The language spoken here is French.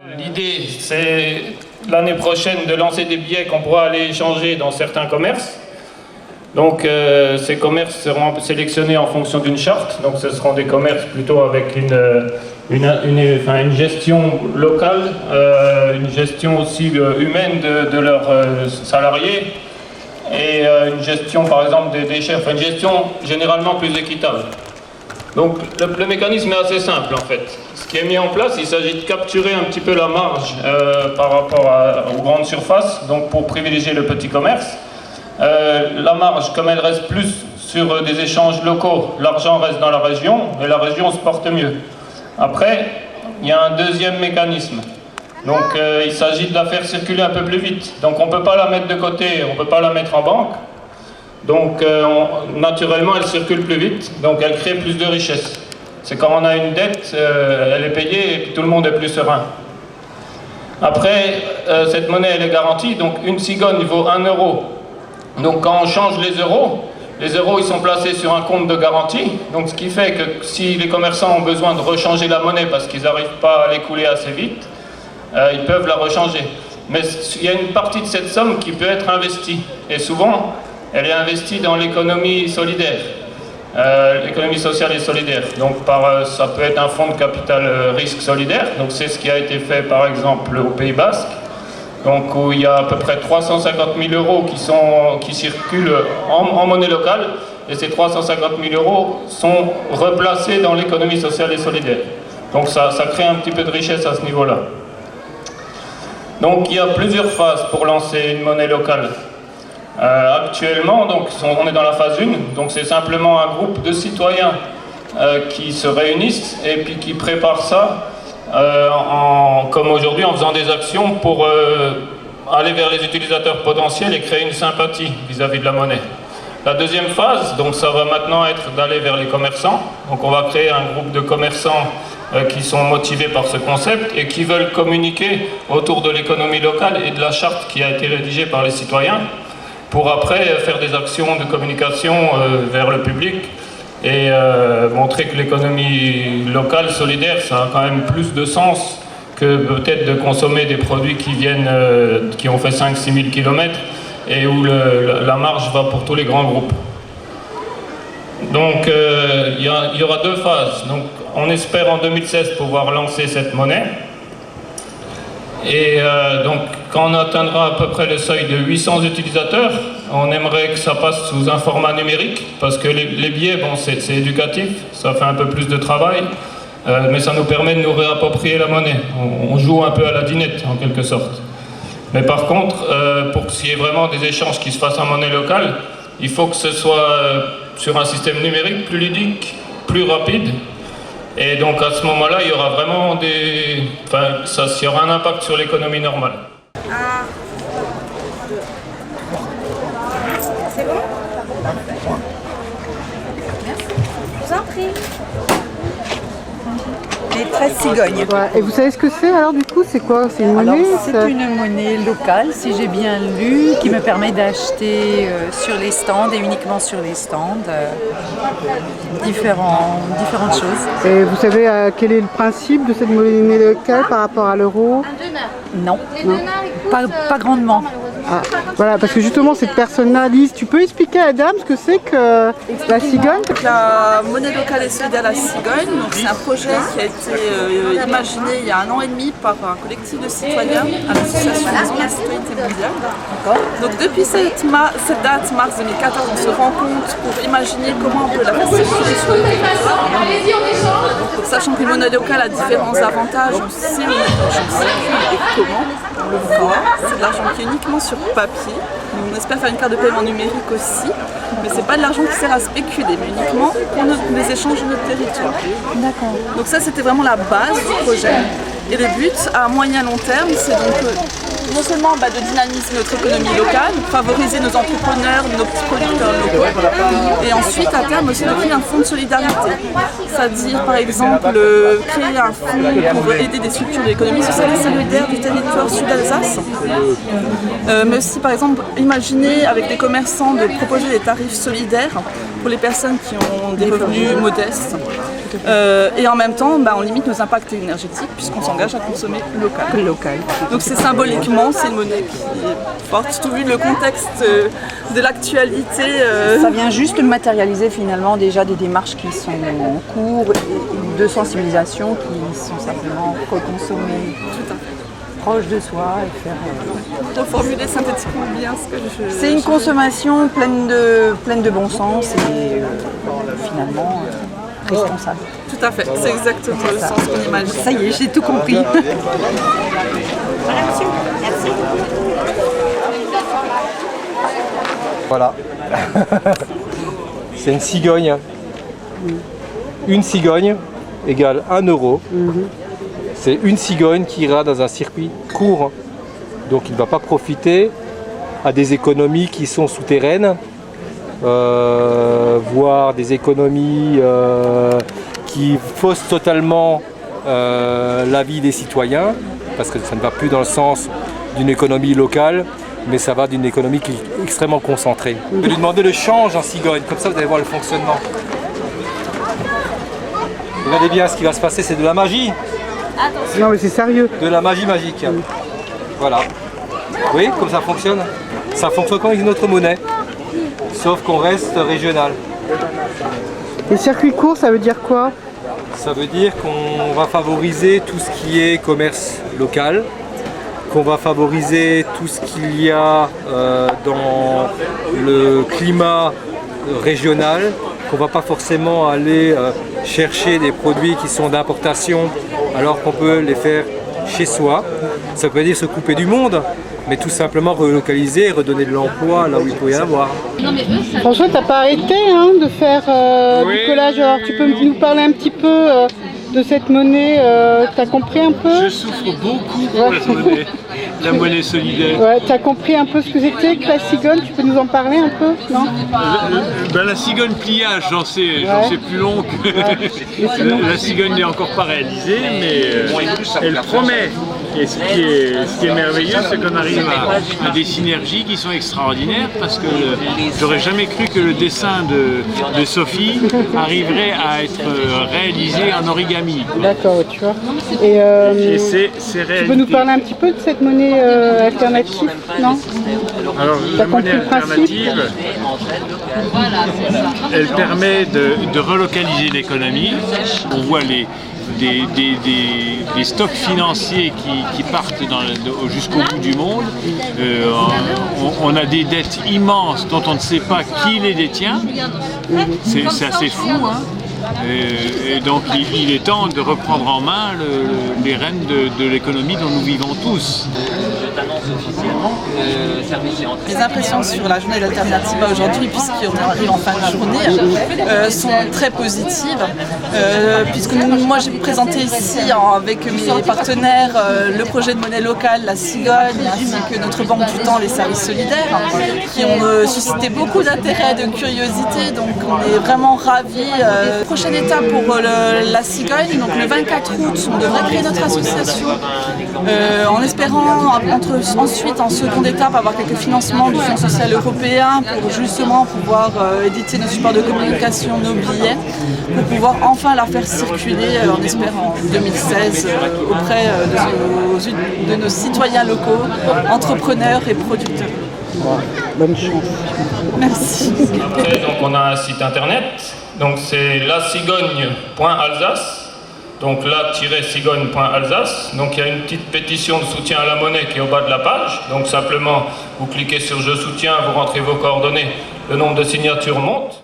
L'idée, c'est l'année prochaine de lancer des billets qu'on pourra aller échanger dans certains commerces. Donc ces commerces seront sélectionnés en fonction d'une charte, donc ce seront des commerces plutôt avec une gestion locale, une gestion aussi humaine de leurs salariés et une gestion par exemple des déchets, enfin une gestion généralement plus équitable. Donc le mécanisme est assez simple en fait. Ce qui est mis en place, il s'agit de capturer un petit peu la marge par rapport aux grandes surfaces, donc pour privilégier le petit commerce. La marge, comme elle reste plus sur des échanges locaux, l'argent reste dans la région et la région se porte mieux. Après, il y a un deuxième mécanisme. Donc il s'agit de la faire circuler un peu plus vite. Donc on ne peut pas la mettre de côté, on ne peut pas la mettre en banque. Donc naturellement elle circule plus vite, donc elle crée plus de richesse. C'est quand on a une dette, elle est payée et puis tout le monde est plus serein. Après, cette monnaie elle est garantie, donc une cigogne vaut 1 euro. Donc quand on change les euros ils sont placés sur un compte de garantie, donc ce qui fait que si les commerçants ont besoin de rechanger la monnaie parce qu'ils n'arrivent pas à l'écouler assez vite, ils peuvent la rechanger. Mais il y a une partie de cette somme qui peut être investie, et souvent elle est investie dans l'économie solidaire, l'économie sociale et solidaire. Donc ça peut être un fonds de capital risque solidaire, donc c'est ce qui a été fait par exemple au Pays Basque, donc où il y a à peu près 350 000 euros qui circulent en monnaie locale, et ces 350 000 euros sont replacés dans l'économie sociale et solidaire. Donc ça crée un petit peu de richesse à ce niveau-là. Donc il y a plusieurs phases pour lancer une monnaie locale. Actuellement, donc, on est dans la phase 1, donc c'est simplement un groupe de citoyens qui se réunissent et puis qui préparent ça, comme aujourd'hui, en faisant des actions pour aller vers les utilisateurs potentiels et créer une sympathie vis-à-vis de la monnaie. La deuxième phase, donc ça va maintenant être d'aller vers les commerçants. Donc on va créer un groupe de commerçants qui sont motivés par ce concept et qui veulent communiquer autour de l'économie locale et de la charte qui a été rédigée par les citoyens, pour après faire des actions de communication vers le public et montrer que l'économie locale, solidaire, ça a quand même plus de sens que peut-être de consommer des produits qui ont fait 5-6 000 km et où la marge va pour tous les grands groupes. Donc il y aura deux phases. Donc, on espère en 2016 pouvoir lancer cette monnaie. Et donc quand on atteindra à peu près le seuil de 800 utilisateurs, on aimerait que ça passe sous un format numérique, parce que les billets, bon, c'est éducatif, ça fait un peu plus de travail, mais ça nous permet de nous réapproprier la monnaie. On joue un peu à la dinette en quelque sorte. Mais par contre, pour qu'il y ait vraiment des échanges qui se fassent en monnaie locale, il faut que ce soit sur un système numérique plus ludique, plus rapide. Et donc à ce moment-là, il y aura vraiment il y aura un impact sur l'économie normale. Ah. C'est bon? Merci. Je vous en prie. Les 13 cigognes. Ouais. Et vous savez ce que c'est alors du coup? C'est quoi? C'est une monnaie? C'est une monnaie locale, si j'ai bien lu, qui me permet d'acheter sur les stands et uniquement sur les stands différentes choses. Et vous savez quel est le principe de cette monnaie locale par rapport à l'euro? Non, pas grandement. Ah, voilà, parce que justement cette personne-là, Lise, tu peux expliquer à la dame ce que c'est que la cigogne? La monnaie locale et solidaire la cigogne, c'est un projet qui a été imaginé il y a 1 an et demi par un collectif de citoyens à l'association Maison de la Citoyenneté Mondiale. Donc depuis cette date, mars 2014, on se rencontre pour imaginer comment on peut la faire circuler sur le territoire. Donc, sachant qu'une monnaie locale a différents avantages, on sait où l'argent circule et comment, on le voit. C'est de l'argent qui est uniquement sur papier. On espère faire une carte de paiement numérique aussi, mais c'est pas de l'argent qui sert à spéculer, mais uniquement pour les échanges de notre territoire. D'accord. Donc ça, c'était vraiment la base du projet. Et le but, à moyen long terme, c'est donc non seulement de dynamiser notre économie locale, favoriser nos entrepreneurs, nos petits producteurs locaux, et ensuite, à terme, aussi de créer un fonds de solidarité. C'est-à-dire, par exemple, créer un fonds pour aider des structures de l'économie sociale et solidaire du territoire sud-Alsace. Mais aussi, par exemple, imaginer avec les commerçants de proposer des tarifs solidaires pour les personnes qui ont des revenus modestes. Et en même temps, on limite nos impacts énergétiques puisqu'on s'engage à consommer local. Donc c'est symboliquement, c'est une monnaie qui est forte, surtout vu le contexte de l'actualité. Ça vient juste matérialiser finalement déjà des démarches qui sont en cours et de sensibilisation qui sont simplement reconsommer proche de soi et faire... Pour formuler synthétiquement bien ce que je... C'est une consommation pleine de bon sens et finalement responsable. Tout à fait, c'est exactement le sens qu'on imagine. Ça y est, j'ai tout compris. Voilà. C'est une cigogne. Une cigogne égale 1 euro. C'est une cigogne qui ira dans un circuit court. Donc il ne va pas profiter à des économies qui sont souterraines, voire des économies qui faussent totalement la vie des citoyens, parce que ça ne va plus dans le sens d'une économie locale, mais ça va d'une économie qui est extrêmement concentrée. Je vais lui demander le change en cigogne, comme ça vous allez voir le fonctionnement. Regardez bien ce qui va se passer, c'est de la magie. Non mais c'est sérieux. De la magie magique. Voilà. Vous voyez comme ça fonctionne? Ça fonctionne comme une autre monnaie, sauf qu'on reste régional. Et circuit court, ça veut dire quoi? Ça veut dire qu'on va favoriser tout ce qui est commerce local, qu'on va favoriser tout ce qu'il y a dans le climat régional, qu'on ne va pas forcément aller chercher des produits qui sont d'importation alors qu'on peut les faire chez soi. Ça veut dire se couper du monde, mais tout simplement relocaliser et redonner de l'emploi là où il peut y en avoir. François, t'as pas arrêté de faire du collage, alors tu peux nous parler un petit peu de cette monnaie, t'as compris un peu? Je souffre beaucoup pour la monnaie solidaire. Ouais, t'as compris un peu ce que c'était que la cigogne, tu peux nous en parler un peu? Non? La cigogne pliage, j'en sais plus long que la cigogne n'est encore pas réalisée, mais elle promet. Et ce qui est merveilleux, c'est qu'on arrive à des synergies qui sont extraordinaires, parce que j'aurais jamais cru que le dessin de Sophie arriverait à être réalisé en origami. D'accord, tu vois. Et tu peux nous parler un petit peu de cette monnaie alternative, non? Alors, la monnaie alternative, elle permet de relocaliser l'économie. On voit des stocks financiers qui partent jusqu'au bout du monde. On a des dettes immenses dont on ne sait pas qui les détient. C'est assez fou, hein. Et donc il est temps de reprendre en main les rênes de l'économie dont nous vivons tous. Les impressions sur la journée d'Alternativa aujourd'hui, puisqu'on arrive en fin de journée, sont très positives. Puisque moi j'ai présenté ici avec mes partenaires le projet de monnaie locale, la cigogne, ainsi que notre banque du temps, les services solidaires, qui ont suscité beaucoup d'intérêt, de curiosité. Donc on est vraiment ravis. Prochaine étape pour la cigogne, donc le 24 août, on devrait créer notre association, en espérant ensuite en seconde étape avoir quelques financements du Fonds social européen pour justement pouvoir éditer nos supports de communication, nos billets, pour pouvoir enfin la faire circuler, on espère en 2016, auprès de nos citoyens locaux, entrepreneurs et producteurs. Bonne chance. Merci. Donc on a un site internet, donc c'est lacigogne.alsace. Donc la-cigogne.alsace. Donc il y a une petite pétition de soutien à la monnaie qui est au bas de la page. Donc simplement, vous cliquez sur Je soutiens, vous rentrez vos coordonnées, le nombre de signatures monte.